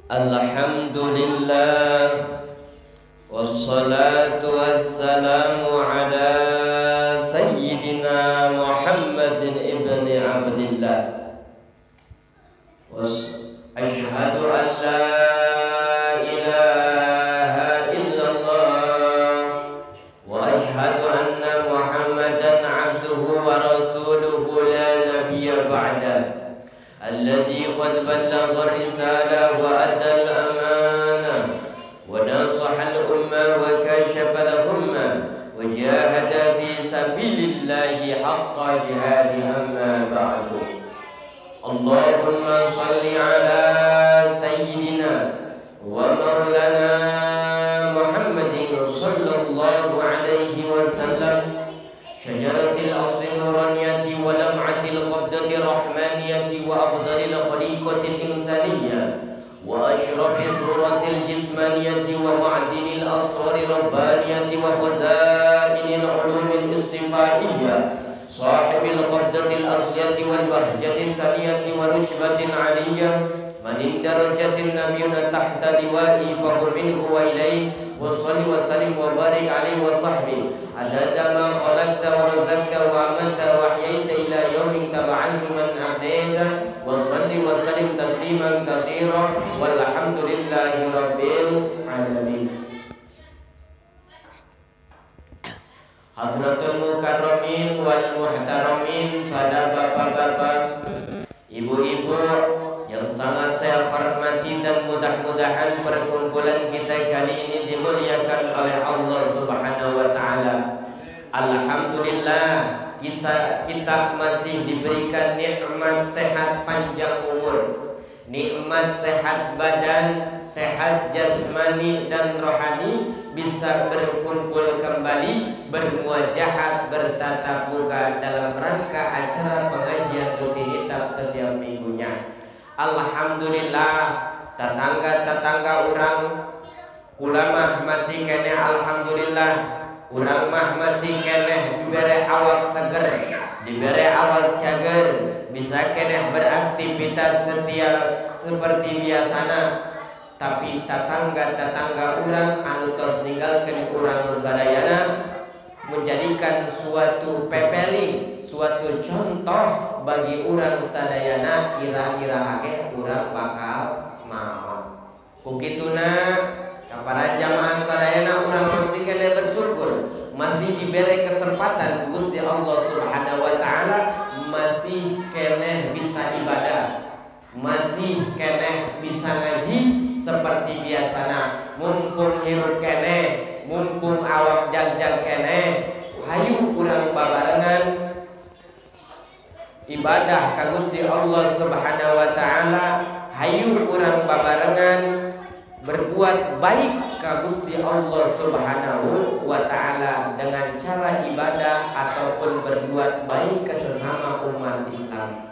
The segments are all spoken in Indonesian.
Alhamdulillah wassalatu wassalamu ala sayyidina Muhammadin ibni Abdillah. Asyhadu an la ilaha illallah wa asyhadu anna Muhammadan abduhu wa rasuluhu la nabiyya ba'dah. الذي قد بلغ الرسالة وأدى الأمانة ونصح الأمة وكشف الغمة وجاهد في سبيل الله حق جهاد. أما بعد، اللهم صل على سيدنا ومولانا محمد صلى الله عليه وسلم شجرة الأصل النورانية ولمعة القبضة الرحمانية وأفضل الخليقة الإنسانية وأشرف الصورة الجسمانية ومعدن الأسرار الربانية وخزائن العلوم الاصطفائية صاحب القبضة الأصلية والبهجة الثانية ورتبة عالية من درجة النبي تحت لوائه فهو منه وإليه وصل وسلم وبارك عليه وصحبه عدد ما خلقت ورزقت وأمنت وأحييت إلى يوم تبعث من أحييت وصل وسلم تسليما كثيرا والحمد لله رب العالمين. Hadratul mukarramin wal muhtaramin, pada bapak-bapak, ibu-ibu yang sangat saya hormati, dan mudah-mudahan perkumpulan kita kali ini dimuliakan oleh Allah Subhanahu wa taala. Alhamdulillah, kita masih diberikan nikmat sehat panjang umur, nikmat sehat badan, sehat jasmani dan rohani, bisa berkumpul kembali, bermuajahat, bertatap muka dalam rangka acara pengajian rutinitas setiap minggunya. Alhamdulillah, tetangga-tetangga orang ulama masih kene, alhamdulillah, orang mah masih kene diberi awak seger, diberi awak cager, bisa kene beraktivitas setiap seperti biasana. Tapi tetangga-tetangga orang anu tos ninggalkeun urang sadayana menjadikan suatu pepeling, suatu contoh bagi urang sadayana, ira-ira ge urang bakal maot. Kukituna para jamaah sadayana urang masih kene bersyukur, masih diberi kesempatan Gusti Allah Subhanahu wa taala, masih kene bisa ibadah, masih kene bisa ngaji seperti biasana. Mumpung hirup kene, mumpung awak jag-jag kene, hayu urang babarengan ibadah ka Gusti Allah Subhanahu wa taala, hayu urang babarengan berbuat baik ka Gusti Allah Subhanahu wa taala dengan cara ibadah ataupun berbuat baik ke sesama umat Islam.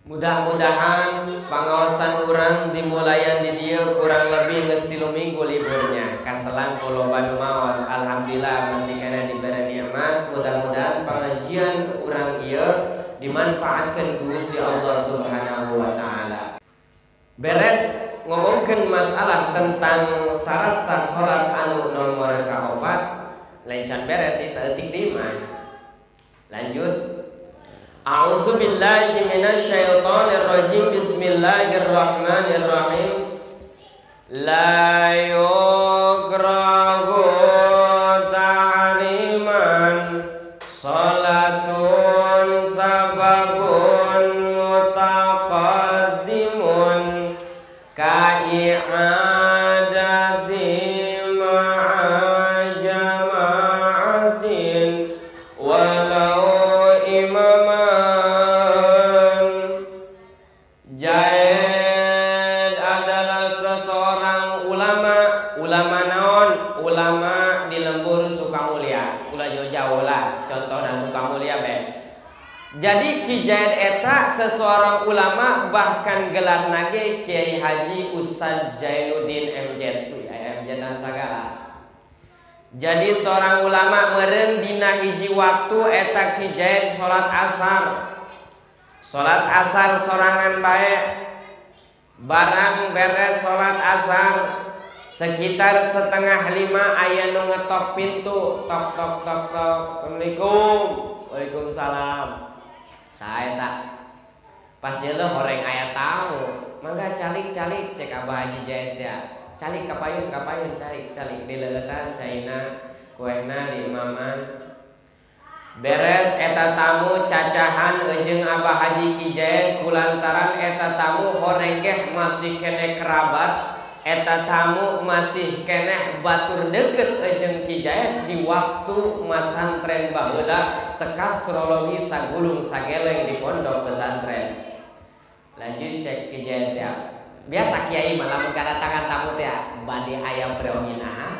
Mudah-mudahan pangaosan urang dimulayan di dieu kurang lebih geus 3 minggu liburnya. Kaselang kuloba nu maot, alhamdulillah masih kena diberi nikmat. Mudah-mudahan pengajian urang ieu dimanfaatkeun ku Gusti Allah Subhanahu wa taala. Beres ngomongkeun masalah tentang syarat sah salat anu nomor kaopat, lain can beres sih saeutik deui mah. Lanjut. A'udzu billahi minasyaitonir rajim. Bismillahirrahmanirrahim. La yukrahu ta'riman salatun sababun mutaqaddimun ka'i'adati ma'a jama'atin walau ulama di lembur Sukamulya, ulah jauh-jauh lah, contohnya Sukamulya be. Jadi Ki Jaid eta seseorang ulama, bahkan gelar nage Kiai Haji Ustadz Jainuddin MZ, MZ-an sagala. Jadi seorang ulama meureun dina hiji waktu eta Ki Jaid salat asar. Salat asar sorangan bae. Barang beres salat asar sekitar 4:30 aya nu ngetok pintu, tok tok tok tok. Assalamualaikum. Waalaikumsalam. Sae tak. Pas jeleuh horeng aya tamu, mangga calik-calik cek Abah Haji Jaid ya. Calik kapayun calik dileueutan caina kuehna di imaman. Beres eta tamu cacahan jeung Abah Haji Ki Jaid kulantaran eta tamu horenggeh masih keneh kerabat, eta tamu masih keneh batur deket jeung Ki Jaid di waktu masantren baheula sekastrologi sagulung sageleng di pondok pesantren. Lanjut cek Ki Jaid ya. Biasa kiai mah lamun kadatangan tamu teh bade aya preogina.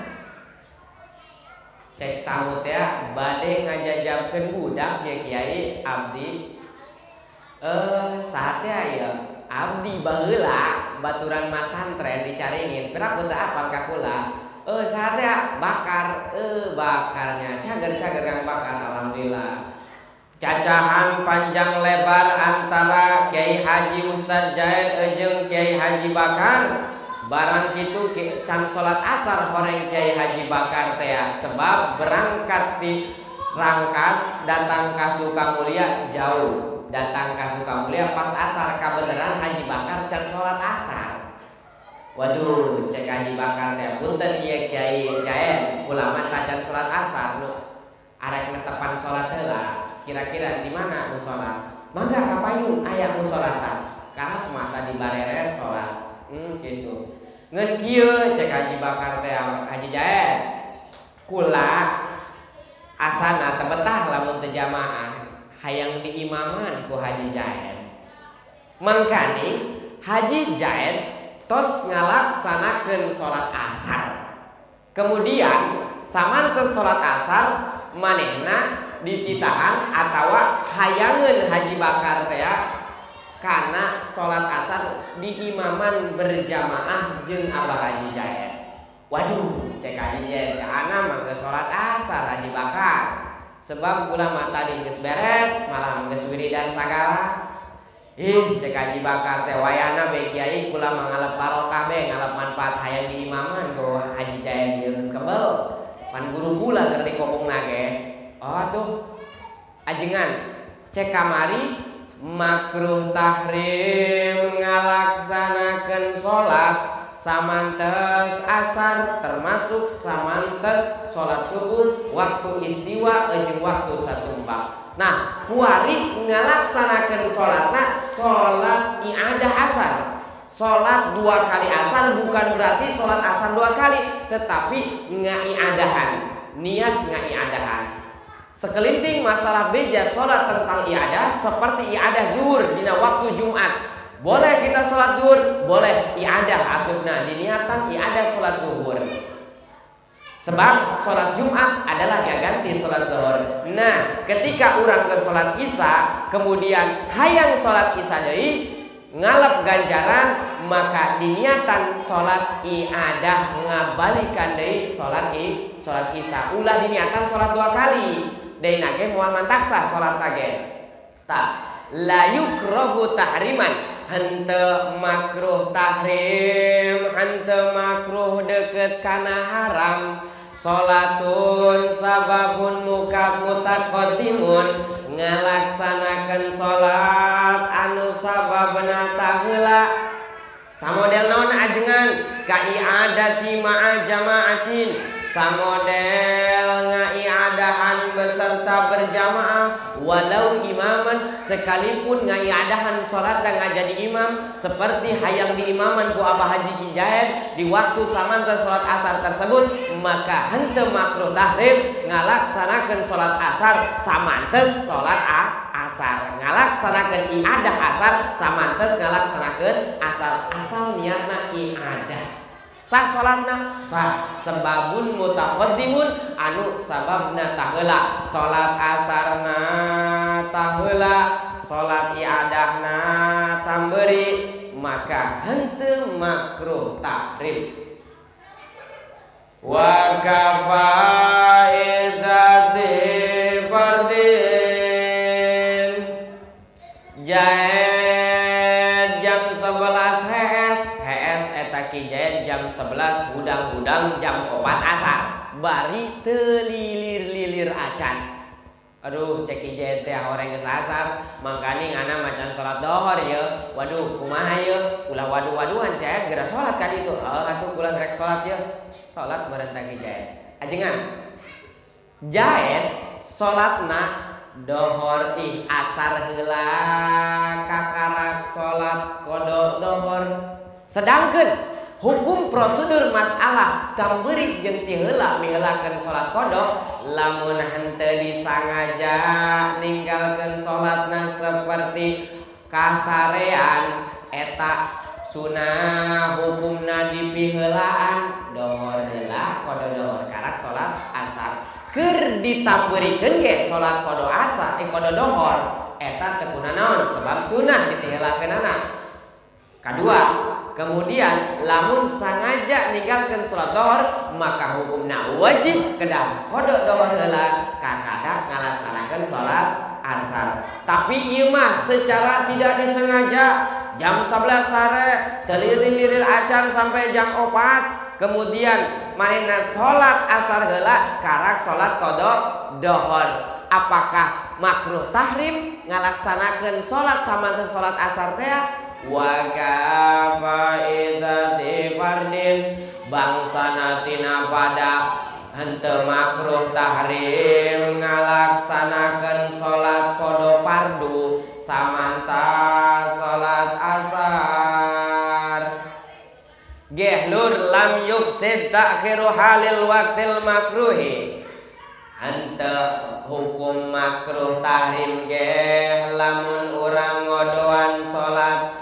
Cek tamu teh bade ngajajabkeun budak ya kiai abdi. Saat teh aya abdi baheula baturan masantren dicaringin perak teu apal ka kula. Saat teh bakar bakarnya cager-cager yang bakar alhamdulillah. Cacahan panjang lebar antara Kiai Haji Ustadz Jaid jeung Kiai Haji Bakar. Barang kitu can salat asar horeng Kiai Haji Bakar teh sebab berangkat di Rangkas datang ka Sukamulia jauh. Datang ka Sukamulia pas asar kabeneran Haji Bakar can salat asar. Waduh, cek Haji Bakar teh punten ieu Kiai Jaid ulama can salat asar nu arek netepan salat heula. Kira-kira di mana musola? Mangga kapayun aya musolatan. Karena mah tadi bareres salat. Gitu. Ngeun kieu cek Haji Bakar teh Haji Jaid. Kula asana teu betah lamun teu jamaah, hayang diimaman ku Haji Jaid. Mangkani Haji Jaid tos ngalaksanakeun salat asar. Kemudian samantes salat asar manehna dititahan atawa hayangeun Haji Bakar teh kana salat asar diimaman berjamaah jeung Abah Haji Jaid. Waduh, cek Haji Jaid ana mah geus salat asar Haji Bakar. Sebab ulama tadi geus beres malah geus wiridan sagala. Cek Haji Bakar teh wayahna be kiai kula mah ngalep barokah be ngalep manfaat hayang diimaman ku Haji Jaid geus kebel. Pan guru kula keur dikobongna ge. Oh tuh ajengan cek kamari makruh tahrim ngalaksanakeun salat samantes asar termasuk samantes salat subuh waktu istiwa jeung waktu satumbak. Nah, kuari ngalaksanakeun salatna salat iadah asar. Salat 2 kali asar bukan berarti salat asar 2 kali, tetapi ngaiadahan, niat ngaiadahan. Sekelinting masalah beja sholat tentang iadah seperti iadah zuhur dina waktu Jumat. Boleh kita sholat zuhur, boleh iadah asupna diniatan iadah sholat zuhur. Sebab sholat Jumat adalah ganti sholat zuhur. Nah, ketika orang ke sholat Isya, kemudian hayang sholat Isya deui ngalap ganjaran, maka diniatan sholat iadah ngabalikan deui sholat Isya. Ulah diniatan sholat 2 kali. Deuna ge moal mantaksa salat ge. Tah, la yukrahu tahriman, henteu makruh tahrim, henteu makruh deket kana haram. Salatun sababun mutaqaddimun, ngalaksanakeun salat anu sababna tah heula. Samodel naon ajengan ka i'adati ma'a jama'atin, samodel ngaiadahan beserta berjamaah walau imaman, sekalipun ngaiadahan salat dan ngajadi imam seperti hayang diimaman ku Abah Haji Ki Jaid di waktu samantes salat asar tersebut, maka henteu makruh tahrim ngalaksanakeun salat asar samantes salat asar, ngalaksanakeun iadah asar samantes ngalaksanakeun asar, asal niatna iadah. Sah salatna sah, sebabun mutaqaddimun anu sababna tah heula, salat asarna tah heula, salat iadahna tamberi, maka henteu makruh tahrim. Wa kafaidati fardin jaya Kijayan jam 11 hudang-hudang jam 4 asar bari telilir-lilir acan. Aduh cek Kijayan teh orang geus asar mangkani ngana macan salat dohor ya. Waduh kumaha ya ulah waduh-waduhan saya geura salat ka ditu. Atuh ulah rek salat ya. Salat barenta Kijayan. Ajengan Jaed salatna dohor asar heula kakarak salat kodok dohor. Sedangkan hukum prosedur masalah tambeurik jeung ti heula miheulakeun salat kodok lamun henteu disangaja ninggalkeun salatna seperti kasarean eta sunah hukumna dipiheulaan dohor heula kodok dohor karak salat asar. Keur ditambeurikeun ge salat kodok asar kodok dohor eta teu kunaon sebab sunah ditiheulakeunana. Kadua, kemudian lamun sangaja ninggalkeun salat dohor maka hukumna wajib kedah kodok dohor heula kakadak ngalaksanakeun salat asar. Tapi ieu mah secara tidak disengaja jam 11 sare telirir-lirir acan sampai jam 4 kemudian manehna salat asar heula karak salat kodok dohor. Apakah makruh tahrim ngalaksanakeun salat samanten salat asar teh? Wa kafaidati fardin bangsana tina pada henteu makruh tahrim ngalaksanakeun salat kodok fardu samanta salat asar. Gehlur lam yuksid ta'khiru halil waqtil makruhi. Henteu hukum makruh tahrim ge lamun urang ngodoan salat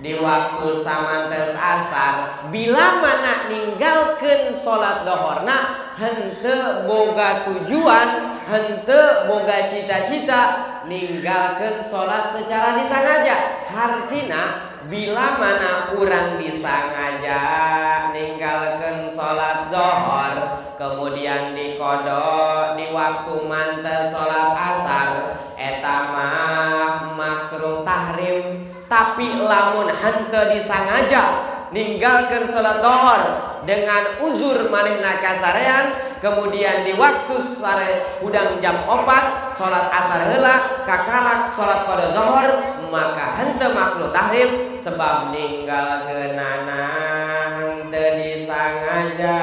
di waktu samantes asar bila mana ninggalkeun salat dohorna henteu boga tujuan henteu boga cita-cita ninggalkeun salat secara disangaja. Hartina bila mana urang disangaja ninggalkeun salat dohor kemudian dikodok di waktu mantes salat asar eta mah makruh tahrim. Tapi lamun henteu disangaja ninggalkeun salat dohor dengan uzur manehna kasarean kemudian di waktu sare udang jam 4 salat asar heula kakarak salat qada zuhur maka henteu makruh tahrim sebab ninggalkeunana henteu disangaja.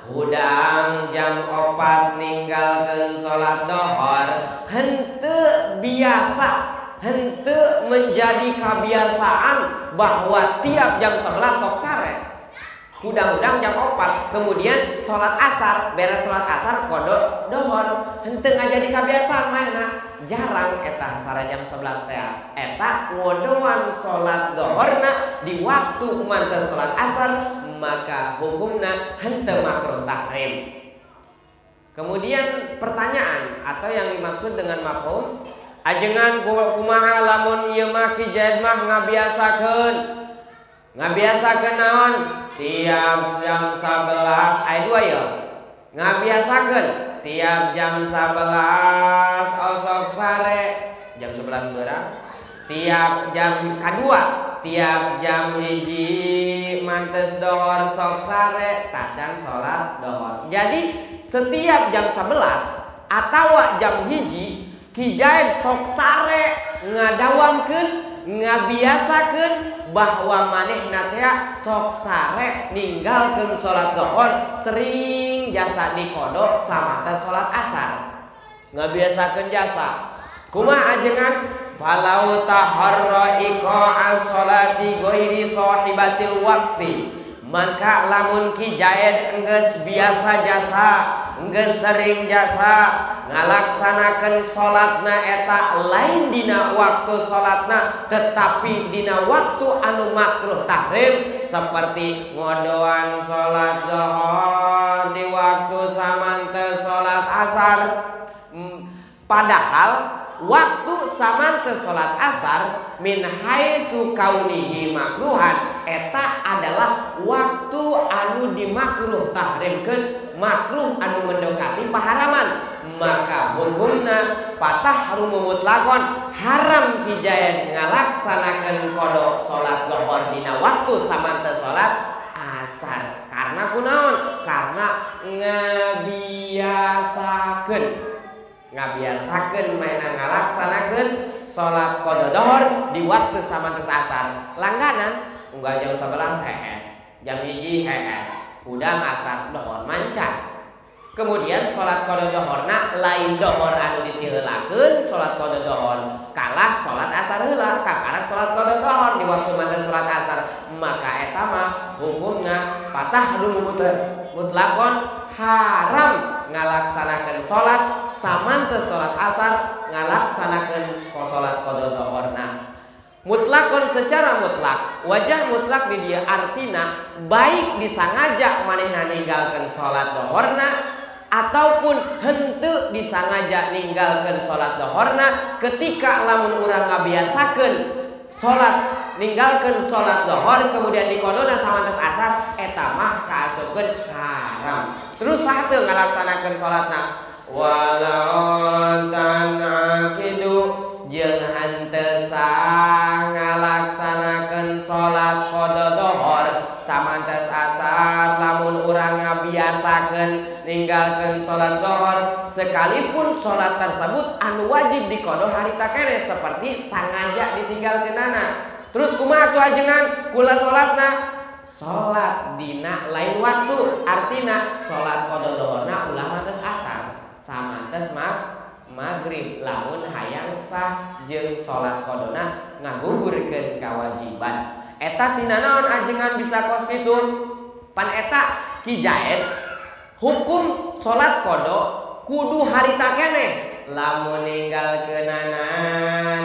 Hudang jam 4 ninggalkeun salat dohor henteu biasa henteu menjadi kebiasaan bahwa tiap jam 11 sok sare hudang-hudang jam 4 kemudian salat asar beres salat asar kodok dohor henteu ngajadi kebiasaan mainna jarang eta sare jam 11 teh eta ngodoan salat dohorna di waktu mantes salat asar maka hukumna henteu makruh tahrim. Kemudian pertanyaan atau yang dimaksud dengan mafhum ajengan kumaha lamun ieu mah kijaid mah ngabiasakeun naon tiap jam 11 aya 2 ya ngabiasakeun tiap jam 11 osok sare jam 11 beurang tiap jam kadua tiap jam hiji mantes dohor sok sare tacan salat dohor. Jadi setiap jam 11 atau jam hiji kijaid sok sare ngadawamkeun ngabiasakeun bahwa manehna teh sok sare ninggalkeun salat dohor sering jasa dikodok samata salat asar ngabiasakeun jasa kumaha ajengan falau taharra iqa'as sholati ghairi sahibatil waqti maka lamun kijaid enggeus biasa jasa enggeus sering jasa ngalaksanakeun salatna eta lain dina waktu salatna tetapi dina waktu anu makruh tahrim seperti ngodoan salat zuhur di waktu samantes salat asar padahal waktu waktu samanteu salat asar min haitsu kaunihi makruhan eta adalah waktu anu dimakruh tahrimkeun makruh anu mendekati paharaman maka hukumna patahrum mutlaqon haram kijayan ngalaksanakeun kodok salat zuhur dina waktu samanteu salat asar karena kunaon karena ngabiasakeun maena ngalaksanakeun salat qada dhuhur di waktu samanteu asar langganan unggal jam 11 HS jam 1 HS udang asar dhuhur mancan kemudian salat qada dhuhurna lain dhuhur anu ditiheulakeun salat qada dhuhur kalah salat asar heula kakarek salat qada dhuhur di waktu manteu salat asar maka eta mah hukumna patahrum mutlaqon haram ngalaksanakeun salat samanteu salat asar ngalaksanakeun salat qada dhuhurna mutlakon secara mutlak wajah mutlak di dia artina baik disangaja manehna ninggalkeun salat dhuhurna ataupun henteu disangaja ninggalkeun salat dhuhurna ketika lamun urang ngabiasakeun salat ninggalkeun salat dhuhur kemudian dikodona samanteu asar eta mah kaasupkeun haram terus saha teu ngalaksanakeun salatna walaun tanakidu jeung henteu sah ngalaksanakeun salat qada dhuhur samanteu asar lamun urang ngabiasakeun ninggalkeun salat dhuhur sekalipun salat tersebut anu wajib dikodo harita keneh seperti sangaja ditinggalkeunana terus kumaha atuh ajengan kula salatna salat dina lain waktu artina salat qada dhuhurna ulah mantes asar samantes maghrib lamun hayang sah jeung salat qadona ngagugurkeun kawajiban eta tina naon ajengan bisa kos kitu pan eta kijaed hukum salat qada kudu harita keneh lamun ninggalkeunana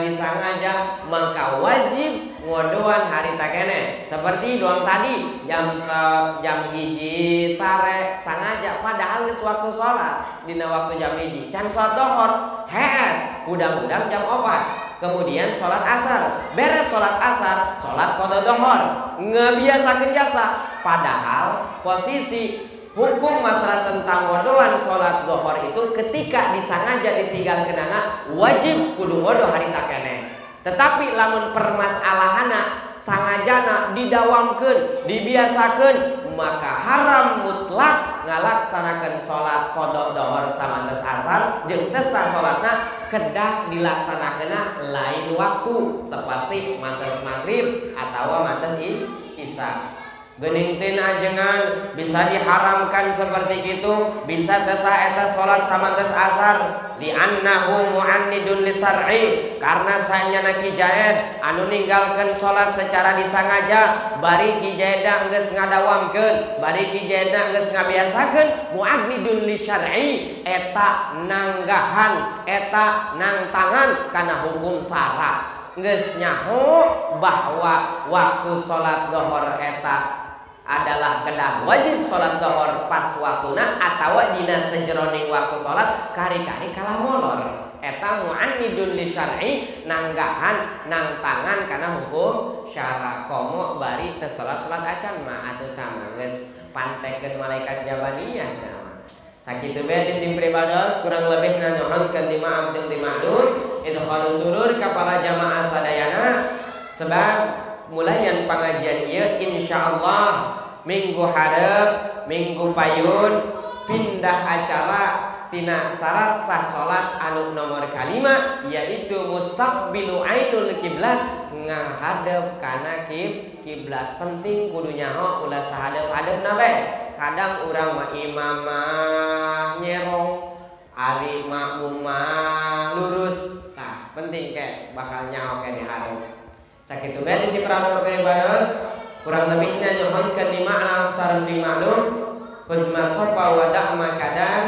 disangaja maka wajib ngodoan harita keneh seperti doang tadi jam 1 sare sangaja padahal geus waktu salat dina waktu jam 1 can salat dhuhur hees udang-udang jam 4 kemudian salat asar beres salat asar salat qada dhuhur ngebiasakeun jasa padahal posisi hukum masalah tentang ngodoan salat dhuhur itu ketika disangaja ditinggalkeunana wajib kudu ngodo harita keneh tetapi lamun permasalahanna sangajana didawamkeun dibiasakeun maka haram mutlak ngalaksanakeun salat qada dhuhur samanteu asar jeung teu sah salatna kedah dilaksanakeunna lain waktu seperti mantes maghrib atawa mantes isya geuning teh ajengan bisa diharamkan seperti itu bisa teu sah eta salat samanteu asar li annahu mu'annidun lisar'i karena sanyana kijaed anu ninggalkeun salat secara disangaja bari kijaedna geus ngadawamkeun bari kijaedna geus ngabiasakeun mu'annidun lisar'i eta nanggahan eta nangtangan kana hukum syara geus nyaho bahwa waktu salat dhuhur eta adalah kedah wajib salat dhuhur pas waktuna atawa dina sejeroning waktu salat kari-kari kalah molor eta mu'annidun li syar'i nanggahan nangtangan kana hukum syara komo bari teu salat acan mah atuh tama geus pantekeun malaikat jabaniyah jama sakitu bae disimpri bados kurang lebihna nyohonkeun dimaaf jeung dimaklum idkhalus surur ka para jamaah sadayana sebab mulayan pengajian ieu insyaallah minggu hareup minggu payun pindah acara tina syarat sah salat anu nomor kalima yaitu mustaqbilu ainul kiblat ngahadep kana kiblat penting kudu nyaho ulah sahadep-hadepna bae kadang urang mah imam mah nyerong ari makmum mah lurus tah penting ke bakal nyaho ke di hadep sakitu bae si pranowo peribados kurang lebihnya nyohonkeun di makna sareng di maklum khudma sapa wa da'ma kadar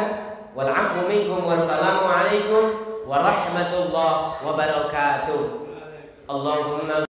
wal 'afwu minkum wassalamu alaikum warahmatullahi wabarakatuh Allahumma